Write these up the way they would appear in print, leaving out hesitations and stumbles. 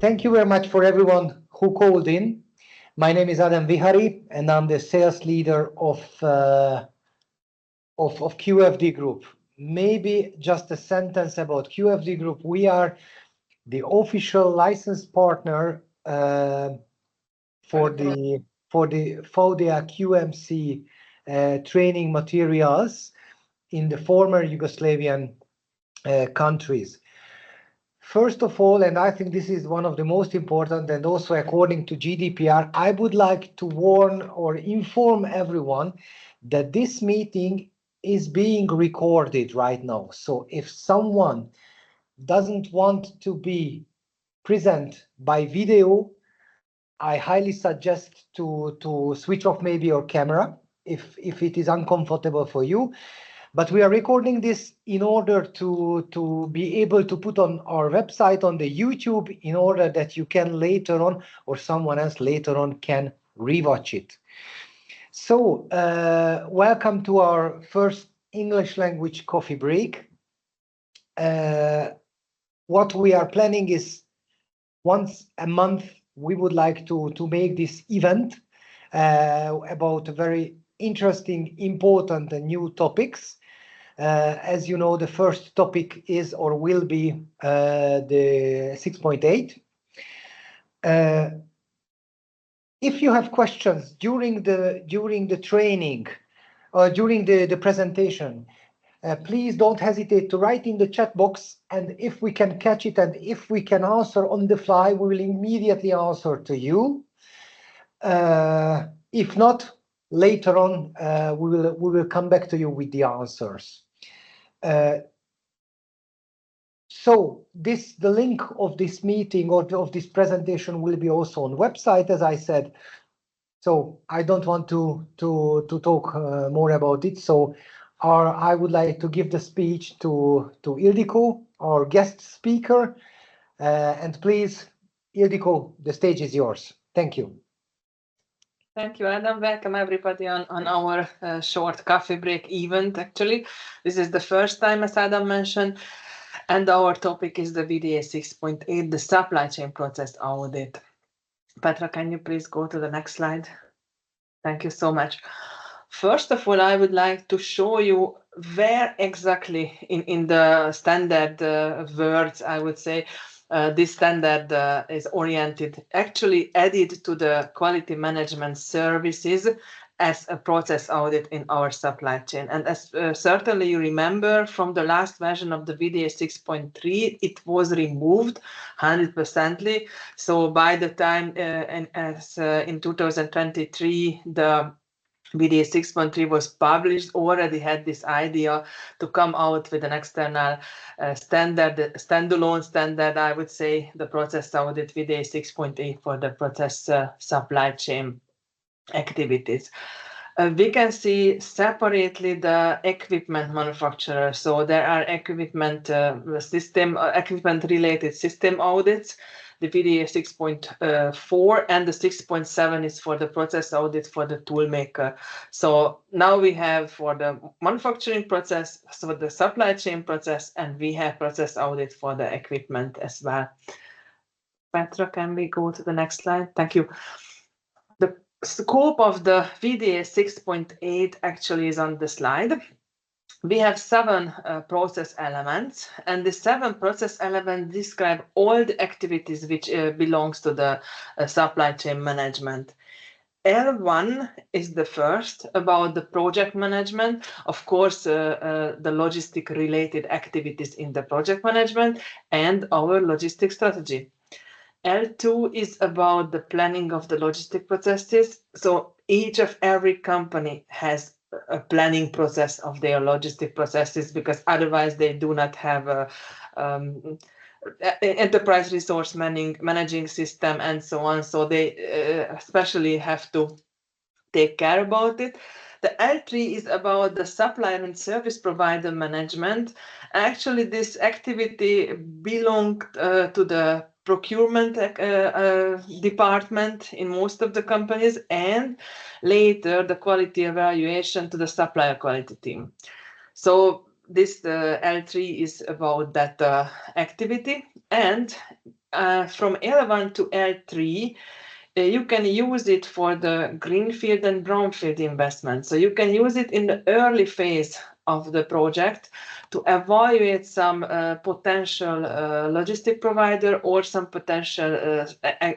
Thank you very much for everyone who called in. My name is Adam Vihari, and I'm the sales leader of QFD Group. Maybe just a sentence about QFD Group. We are the official licensed partner for the VDA QMC training materials in the former Yugoslavian countries. First of all, and I think this is one of the most important, and also according to GDPR, I would like to warn or inform everyone that this meeting is being recorded right now. So if someone doesn't want to be present by video, I highly suggest to switch off maybe your camera if it is uncomfortable for you. But we are recording this in order to be able to put on our website on the YouTube in order that you can later on, or someone else later on, can rewatch it. So welcome to our first English language coffee break. What we are planning is once a month we would like to make this event about very interesting, important and new topics. As you know, the first topic is or will be the 6.8. If you have questions during the training or during the presentation, please don't hesitate to write in the chat box, and if we can catch it and if we can answer on the fly, we will immediately answer to you. If not, later on we will come back to you with the answers. So the link of this meeting or of this presentation will be also on website, as I said. So I don't want to talk more about it. So I would like to give the speech to Ildiko, our guest speaker. And please, Ildiko, the stage is yours. Thank you. Thank you, Adam. Welcome everybody on our short coffee break event. Actually, this is the first time, as Adam mentioned, and our topic is the VDA 6.8, the supply chain process audit. Petra, can you please go to the next slide? Thank you so much. First of all, I would like to show you where exactly in the standard words, I would say, this standard is oriented, actually added to the quality management services as a process audit in our supply chain. And as certainly you remember from the last version of the VDA 6.3, it was removed 100%. So by the time in 2023, the VDA 6.3 was published, already had this idea to come out with an external standalone standard, I would say, the process audit VDA 6.8 for the process supply chain activities. We can see separately the equipment manufacturer. So there are equipment related system audits. The VDA 6.4 and the 6.7 is for the process audit for the tool maker. So now we have for the manufacturing process, so the supply chain process, and we have process audit for the equipment as well. Petra, can we go to the next slide? Thank you. The scope of the VDA 6.8 actually is on the slide. We have 7 process elements, and the 7 process elements describe all the activities which belongs to the supply chain management. L1 is the first, about the project management, of course, the logistic related activities in the project management and our logistic strategy. L2 is about the planning of the logistic processes. So every company has a planning process of their logistic processes, because otherwise they do not have a enterprise resource managing system and so on. So they especially have to take care about it. The L3 is about the supplier and service provider management. Actually, this activity belonged to the procurement department in most of the companies, and later the quality evaluation to the supplier quality team. So this L3 is about that activity, and from L1 to L3, you can use it for the greenfield and brownfield investment. So you can use it in the early phase of the project to evaluate some potential logistic provider or some potential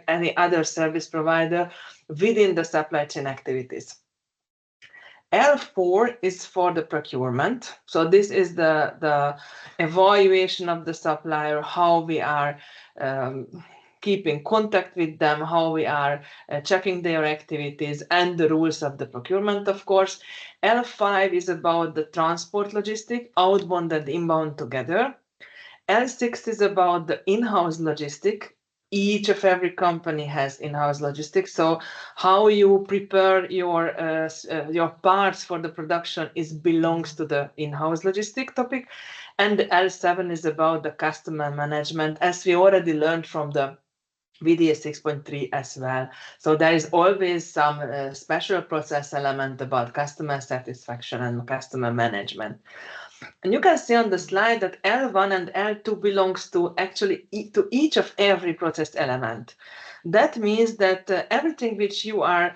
any other service provider within the supply chain activities. L4 is for the procurement. So this is the evaluation of the supplier, how we are keeping contact with them, how we are checking their activities and the rules of the procurement, of course. L5 is about the transport logistic, outbound and inbound together. L6 is about the in-house logistic. Each of every company has in-house logistics. So how you prepare your parts for the production belongs to the in-house logistic topic. And the L7 is about the customer management, as we already learned from the VDA 6.3 as well. So there is always some special process element about customer satisfaction and customer management. And you can see on the slide that L1 and L2 belongs to actually to each of every process element. That means that everything which you are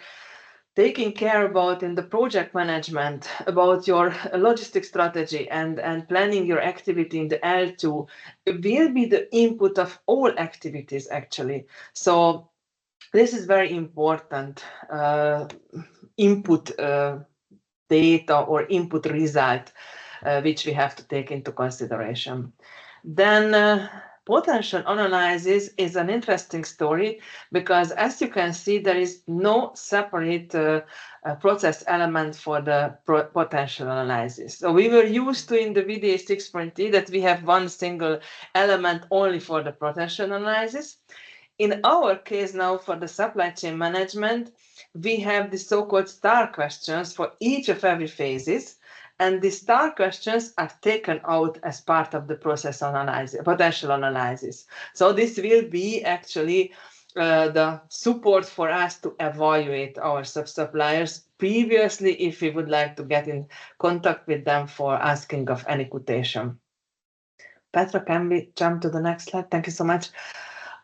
taking care about in the project management, about your logistic strategy and planning your activity in the L2 will be the input of all activities actually. So this is very important input data or input result which we have to take into consideration. Then potential analysis is an interesting story because, as you can see, there is no separate process element for the potential analysis. So we were used to in the VDA 6.3 that we have one single element only for the potential analysis. In our case now for the supply chain management, we have the so-called star questions for each of every phases. And the star questions are taken out as part of the process analysis, potential analysis. So this will be actually the support for us to evaluate our sub-suppliers previously if we would like to get in contact with them for asking of any quotation. Petra, can we jump to the next slide? Thank you so much.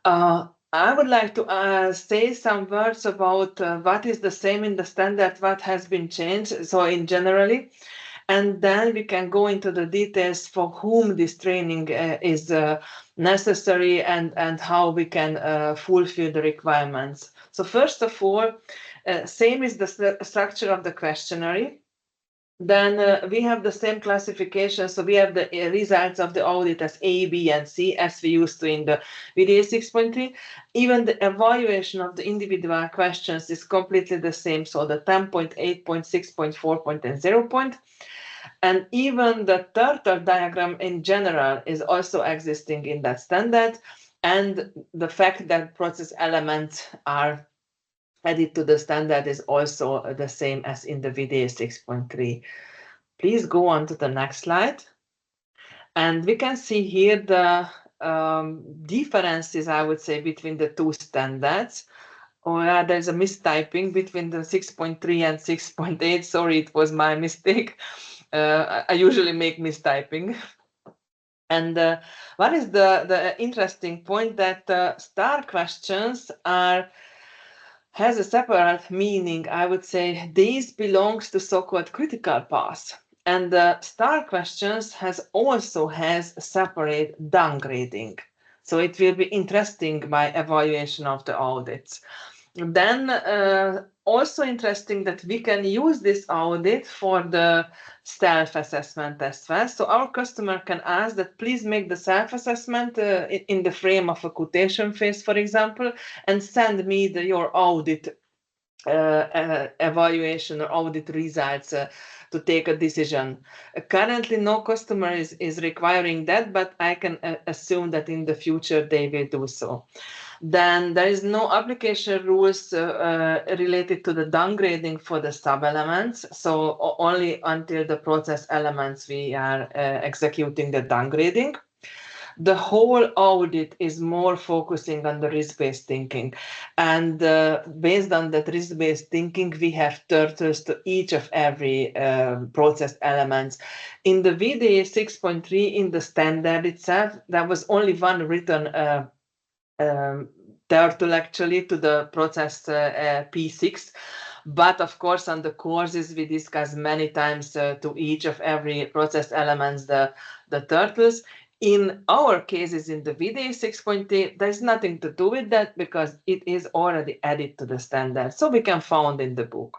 I would like to say some words about what is the same in the standard, what has been changed, so in generally. And then we can go into the details for whom this training is necessary and how we can fulfill the requirements. So first of all, same is the structure of the questionnaire. Then we have the same classification. So we have the results of the audit as A, B, and C, as we used to in the VDA 6.3. Even the evaluation of the individual questions is completely the same. So the 10 point, 8 point, 6 point, 4 point, and 0 point. And even the turtle diagram in general is also existing in that standard. And the fact that process elements are added to the standard is also the same as in the VDA 6.3. Please go on to the next slide. And we can see here the differences, I would say, between the two standards. There's a mistyping between the 6.3 and 6.8. Sorry, it was my mistake. I usually make mistyping. And what is the interesting point that star questions has a separate meaning. I would say these belongs to so-called critical paths. And the star questions also has a separate downgrading. So it will be interesting by evaluation of the audits. Then also interesting that we can use this audit for the self-assessment as well. So our customer can ask that please make the self-assessment in the frame of a quotation phase, for example, and send me your audit evaluation or audit results to take a decision. Currently, no customer is requiring that, but I can assume that in the future they will do so. Then there is no application rules related to the downgrading for the sub-elements. So only until the process elements we are executing the downgrading. The whole audit is more focusing on the risk-based thinking. And based on that risk-based thinking, we have turtles to each of every process elements. In the VDA 6.3, in the standard itself, there was only one written turtle actually to the process P6. But of course, on the courses, we discuss many times to each of every process elements the turtles. In our cases, in the VDA 6.8, there's nothing to do with that because it is already added to the standard. So we can find in the book.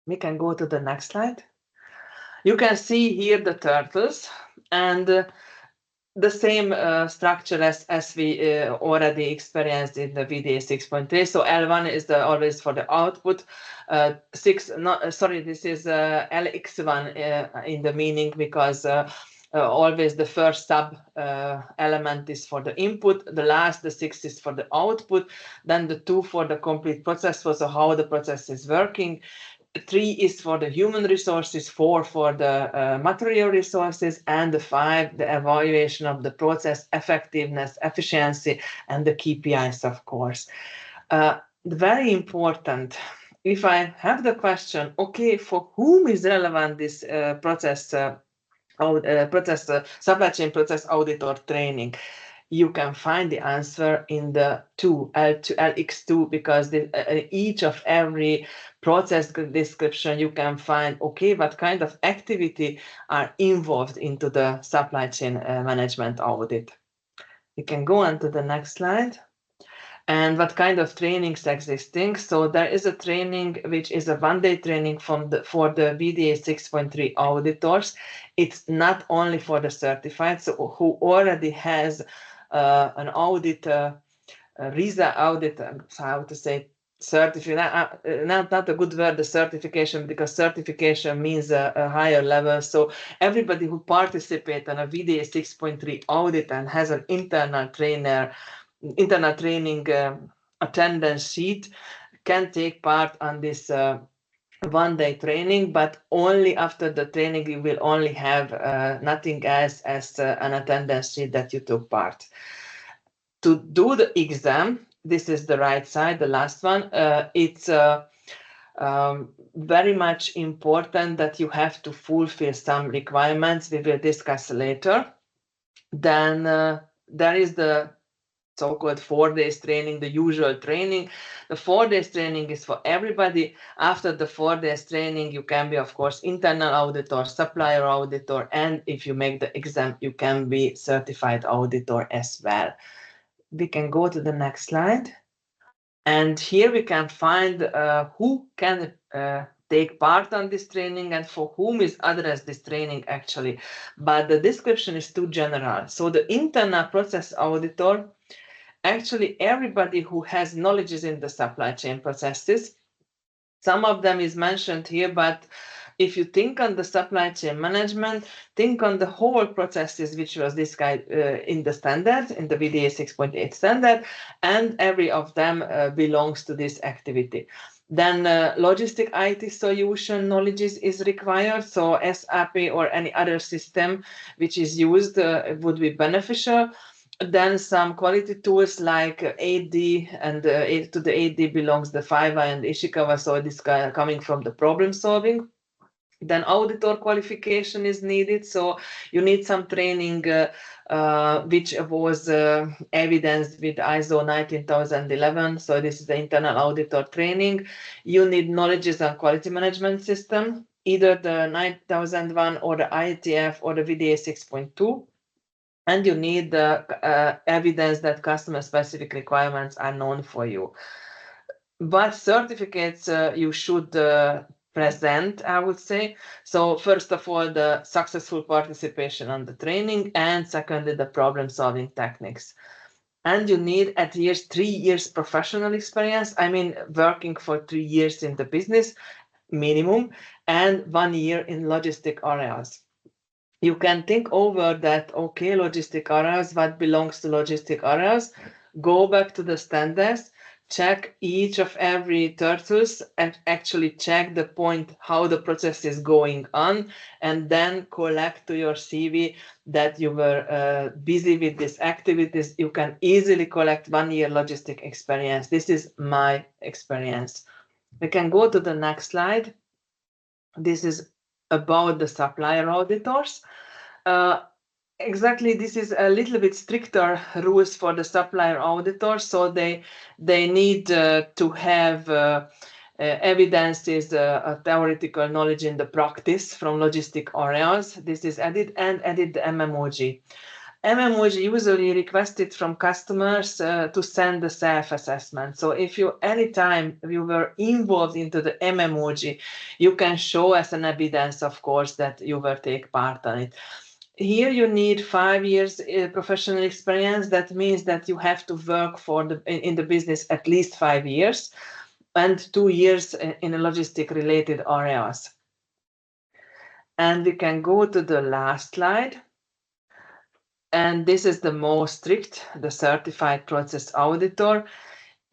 We can go to the next slide. You can see here the turtles and the same structure as we already experienced in the VDA 6.3. So L1 is always for the output. This is LX1 in the meaning because always the first sub element is for the input, the 6 is for the output, then the 2 for the complete process, so how the process is working. 3 is for the human resources, 4 for the material resources, and the 5, the evaluation of the process effectiveness, efficiency, and the KPIs, of course. Very important. If I have the question, okay, for whom is relevant this supply chain process audit or training? You can find the answer in the LX2 because each of every process description you can find, okay, what kind of activity are involved into the supply chain management audit. You can go on to the next slide. And what kind of trainings existing? So there is a training which is a one-day training for the VDA 6.3 auditors. It's not only for the certified, so who already has an audit, RISA audit, how to say, certificate, not a good word, the certification, because certification means a higher level. So everybody who participates on a VDA 6.3 audit and has an internal training attendance sheet can take part on this one-day training, but only after the training you will only have nothing else as an attendance sheet that you took part. To do the exam, this is the right side, the last one, it's very much important that you have to fulfill some requirements we will discuss later. Then there is the so-called 4 days training, the usual training. The 4 days training is for everybody. After the 4 days training, you can be, of course, internal auditor, supplier auditor, and if you make the exam, you can be certified auditor as well. We can go to the next slide. And here we can find who can take part on this training and for whom is addressed this training actually. But the description is too general. So the internal process auditor, actually everybody who has knowledge in the supply chain processes. Some of them is mentioned here, but if you think on the supply chain management, think on the whole processes which was described in the standard, in the VDA 6.8 standard, and every of them belongs to this activity. Then logistic IT solution knowledge is required, so SAP or any other system which is used would be beneficial. Then some quality tools like AD, and to the AD belongs the FIVA and Ishikawa, so this coming from the problem solving. Then auditor qualification is needed, so you need some training which was evidenced with ISO 19011, so this is the internal auditor training. You need knowledge on quality management system, either the 9001 or the IATF or the VDA 6.2. And you need the evidence that customer specific requirements are known for you. What certificates you should present, I would say. So first of all, the successful participation on the training, and secondly, the problem solving techniques. And you need at least 3 years professional experience. I mean, working for 3 years in the business minimum, and 1 year in logistic areas. You can think over that, okay, logistic areas, what belongs to logistic areas, go back to the standards, check each of every turtles, and actually check the point how the process is going on, and then collect to your CV that you were busy with these activities. You can easily collect 1 year logistic experience. This is my experience. We can go to the next slide. This is about the supplier auditors. Exactly, this is a little bit stricter rules for the supplier auditor, so they need to have evidences, theoretical knowledge in the practice from logistic areas. This is added, and added the MMOG. MMOG usually requested from customers to send the self-assessment. So if you anytime you were involved into the MMOG, you can show as an evidence, of course, that you will take part on it. Here you need 5 years professional experience. That means that you have to work in the business at least 5 years and 2 years in logistic related areas. And we can go to the last slide. And this is the most strict, the certified process auditor.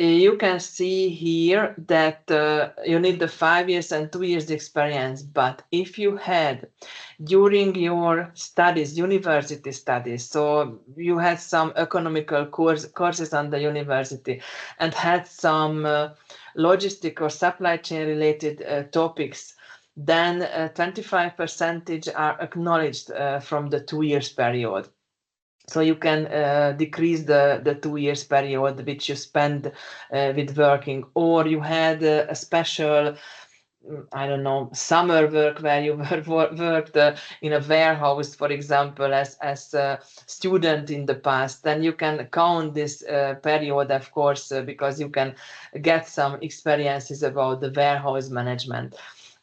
You can see here that you need the 5 years and 2 years experience. But if you had during your studies, university studies, so you had some economical courses on the university and had some logistic or supply chain related topics, then 25% are acknowledged from the 2 years period. So you can decrease the 2 years period which you spend with working, or you had a special, I don't know, summer work where you worked in a warehouse, for example, as a student in the past. Then you can count this period, of course, because you can get some experiences about the warehouse management,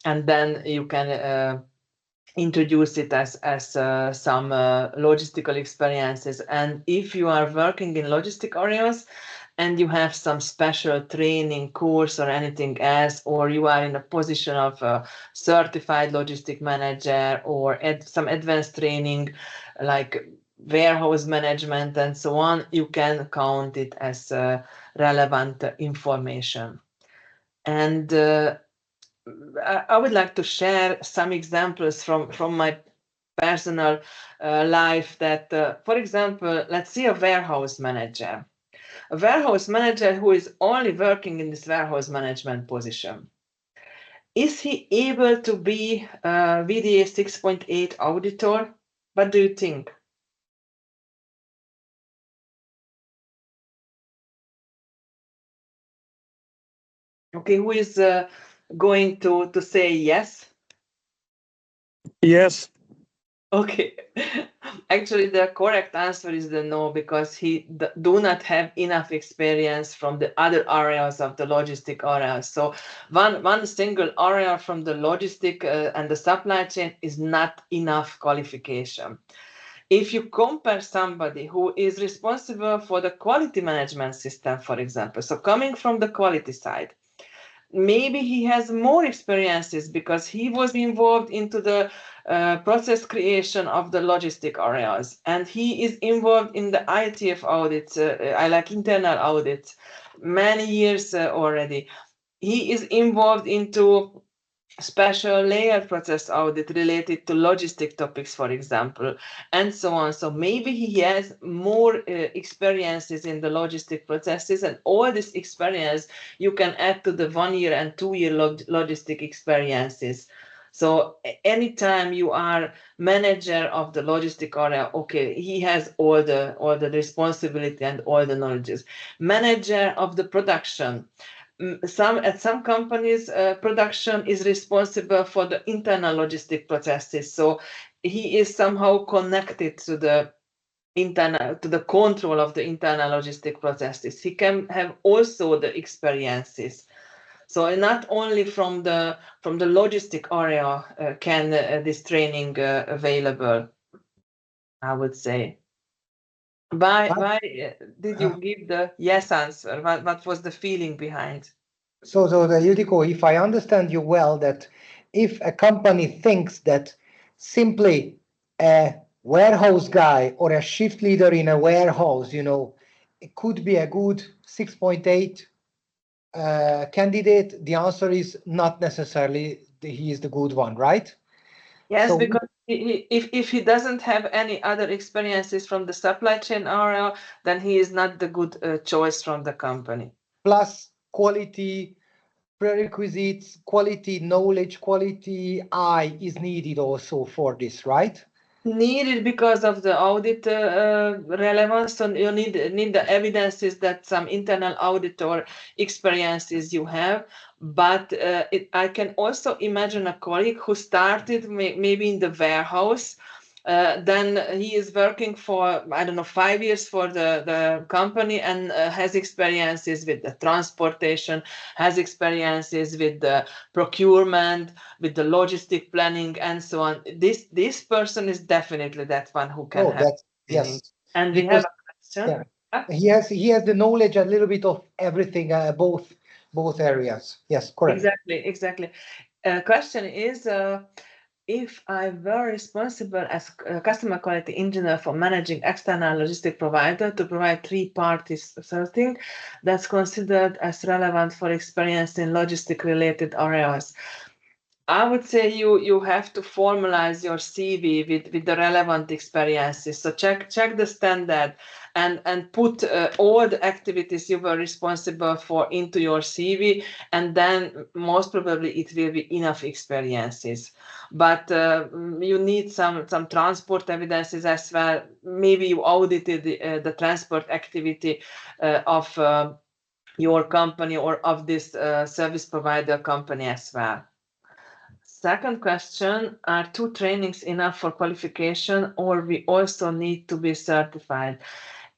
and then you can introduce it as some logistical experiences. And if you are working in logistic areas and you have some special training course or anything else, or you are in a position of a certified logistic manager or some advanced training like warehouse management and so on, you can count it as relevant information. And I would like to share some examples from my personal life that, for example, let's see a warehouse manager. A warehouse manager who is only working in this warehouse management position. Is he able to be a VDA 6.8 auditor? What do you think? Okay, who is going to say yes? Yes. Okay, actually the correct answer is the no, because he do not have enough experience from the other areas of the logistic areas. So one single area from the logistic and the supply chain is not enough qualification. If you compare somebody who is responsible for the quality management system, for example, so coming from the quality side, maybe he has more experiences because he was involved into the process creation of the logistic areas, and he is involved in the IATF audits, I like internal audits, many years already. He is involved into special layer process audit related to logistic topics, for example, and so on. So maybe he has more experiences in the logistic processes, and all this experience you can add to the 1 year and 2 year logistic experiences. So anytime you are manager of the logistic area, okay, he has all the responsibility and all the knowledges. Manager of the production. At some companies, production is responsible for the internal logistic processes. So he is somehow connected to the control of the internal logistic processes. He can have also the experiences. So not only from the logistic area can this training available, I would say. Why did you give the yes answer? What was the feeling behind? So Ildiko, if I understand you well, that if a company thinks that simply a warehouse guy or a shift leader in a warehouse, it could be a good 6.8 candidate, the answer is not necessarily he is the good one, right? Yes, So because if he doesn't have any other experiences from the supply chain area, then he is not the good choice from the company. plus quality prerequisites, quality knowledge, quality eye is needed also for this, right? needed because of the audit relevance. So you need the evidences that some internal auditor experiences you have. But I can also imagine a colleague who started maybe in the warehouse. Then he is working for, I don't know, 5 years for the company and has experiences with the transportation, has experiences with the procurement, with the logistic planning and so on. This person is definitely that one who can have training. Yes. And we have Because a question. he has the knowledge, a little bit of everything, both areas. Yes, correct. Exactly. Question is, if I were responsible as a customer quality engineer for managing external logistic provider to provide three-party sorting, that's considered as relevant for experience in logistic related areas. I would say you have to formalize your CV with the relevant experiences. So check the standard and put all the activities you were responsible for into your CV, and then most probably it will be enough experiences. But you need some transport evidences as well. Maybe you audited the transport activity of your company or of this service provider company as well. Second question, are 2 trainings enough for qualification, or we also need to be certified?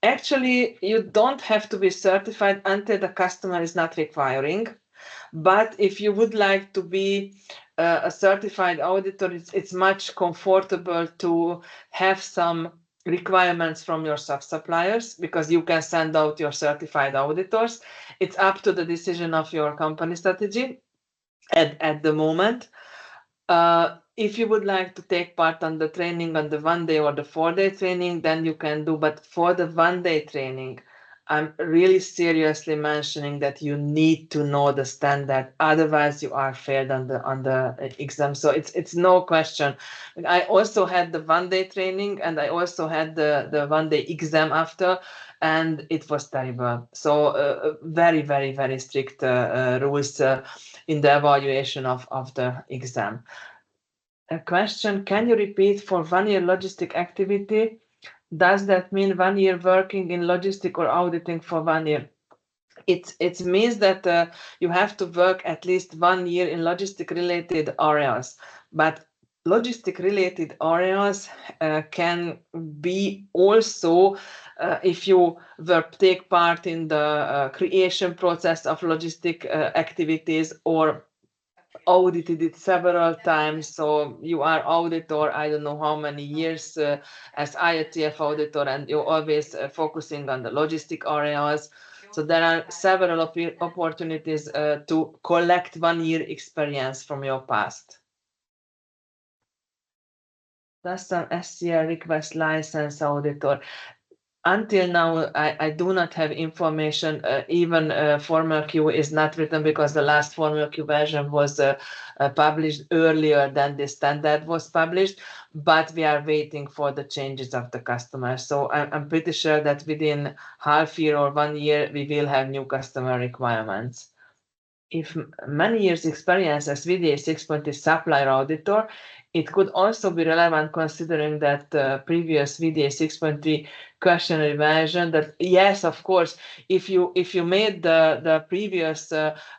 Actually, you don't have to be certified until the customer is not requiring. But if you would like to be a certified auditor, it's much comfortable to have some requirements from your sub-suppliers, because you can send out your certified auditors. It's up to the decision of your company strategy at the moment. If you would like to take part on the training on the 1 day or the 4-day training, then you can do. But for the 1-day training, I'm really seriously mentioning that you need to know the standard. Otherwise, you are failed on the exam. So it's no question. I also had the 1-day training, and I also had the 1-day exam after, and it was terrible. So very, very, very strict rules in the evaluation of the exam. A question, can you repeat for 1 year logistic activity? Does that mean 1 year working in logistic or auditing for 1 year? It means that you have to work at least 1 year in logistic related areas. But logistic related areas can be also if you take part in the creation process of logistic activities, or audited it several times. So you are auditor, I don't know how many years as IATF auditor, and you're always focusing on the logistic areas. So there are several opportunities to collect 1 year experience from your past. Does some SCR request license auditor? Until now, I do not have information. Even Formula Q is not written, because the last Formula Q version was published earlier than the standard was published. But we are waiting for the changes of the customer. So I'm pretty sure that within half year or 1 year, we will have new customer requirements. If many years experience as VDA 6.3 supplier auditor, it could also be relevant, considering that previous VDA 6.3 questionnaire version. That yes, of course, if you made the previous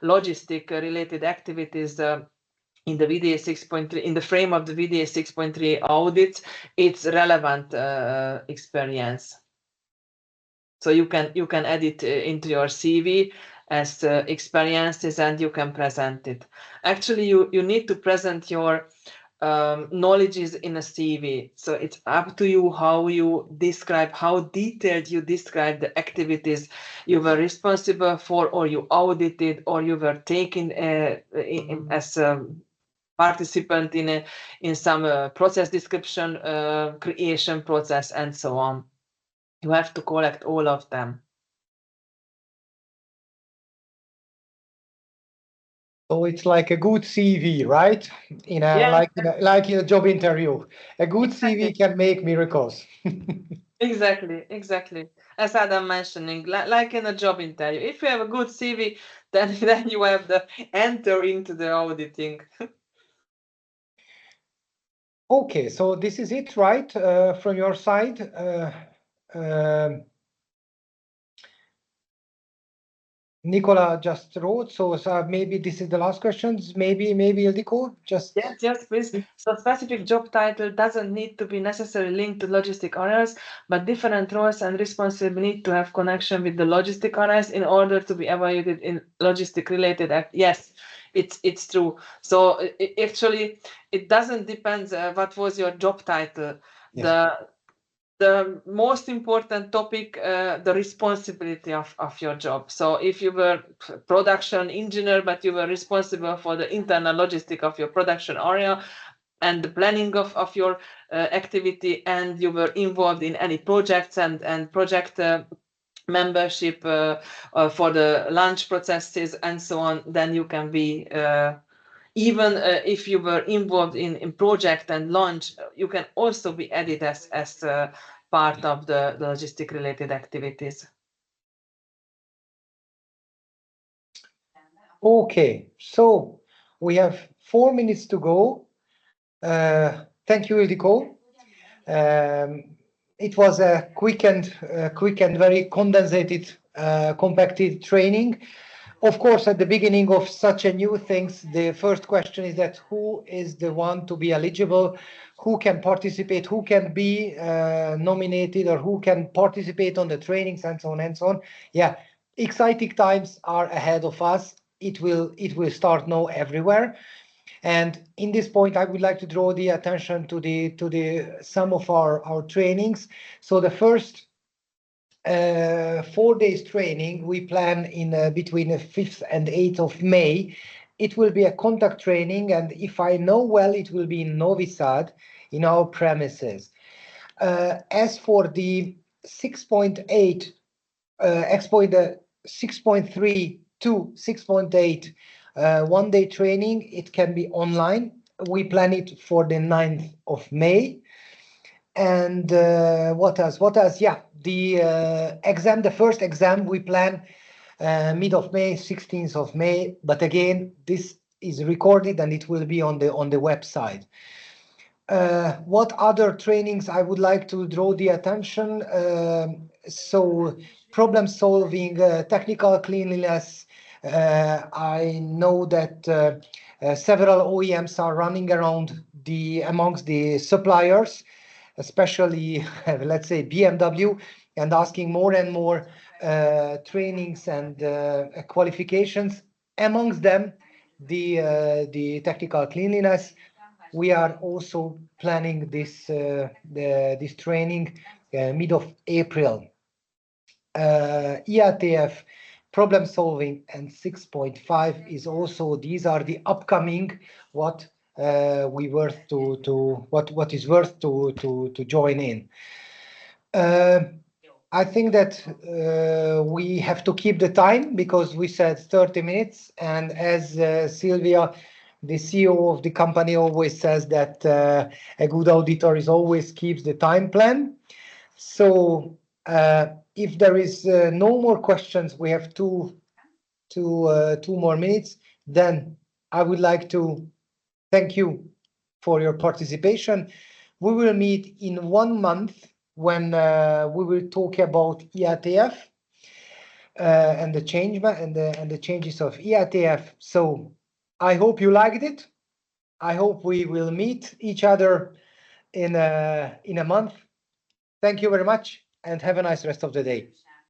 logistic related activities in the VDA 6.3, in the frame of the VDA 6.3 audits, it's relevant experience. So you can add it into your CV as experiences, and you can present it. Actually, you need to present your knowledges in a CV. So it's up to you how you describe, how detailed you describe the activities you were responsible for, or you audited, or you were taken as a participant in some process description, creation process, and so on. You have to collect all of them. So it's like a good CV, right? Like in a job interview, a good CV can make miracles. Exactly. As Adam mentioning, like in a job interview, if you have a good CV, then you have the enter into the auditing. Okay, so this is it, right? From your side. Nicola just wrote, so maybe this is the last questions. Maybe Ildiko, just yes, please. So specific job title doesn't need to be necessarily linked to logistic areas, but different roles and responsibilities need to have connection with the logistic areas in order to be evaluated in logistic related act. Yes, it's true. So actually, it doesn't depend what was your job title. yes. The most important topic, the responsibility of your job. So if you were production engineer, but you were responsible for the internal logistic of your production area and the planning of your activity, and you were involved in any projects and project membership for the launch processes and so on, then you can be even if you were involved in project and launch, you can also be added as part of the logistic related activities. Okay, so we have 4 minutes to go. Thank you, Ildiko. It was a quick and very condensed, compacted training. Of course, at the beginning of such a new things, the first question is that who is the one to be eligible, who can participate, who can be nominated, or who can participate on the trainings and so on and so on. Yeah, exciting times are ahead of us. It will start now everywhere. And in this point, I would like to draw the attention to the some of our trainings. So the first 4 days training we plan in between the 5th and 8th of May. It will be a contact training, and if I know well, it will be in Novi Sad, in our premises. As for the 6.8, exploit the 6.3 to 6.8 one-day training, it can be online. We plan it for the 9th of May. And what else? Yeah, the exam, the first exam we plan mid of May, 16th of May. But again, this is recorded and it will be on the website. What other trainings I would like to draw the attention? So problem solving, technical cleanliness. I know that several OEMs are running around amongst the suppliers, especially let's say BMW, and asking more and more trainings and qualifications. Amongst them, the technical cleanliness. We are also planning this this training mid of April. IATF problem solving and 6.5 is also, these are the upcoming what we worth to what is worth to join in. I think that we have to keep the time because we said 30 minutes, and as Sylvia, the CEO of the company, always says that a good auditor is always keeps the time plan. So if there is no more questions, we have two more minutes, then I would like to thank you for your participation. We will meet in 1 month when we will talk about IATF and the change and the changes of IATF. So I hope you liked it. I hope we will meet each other in a month. Thank you very much and have a nice rest of the day.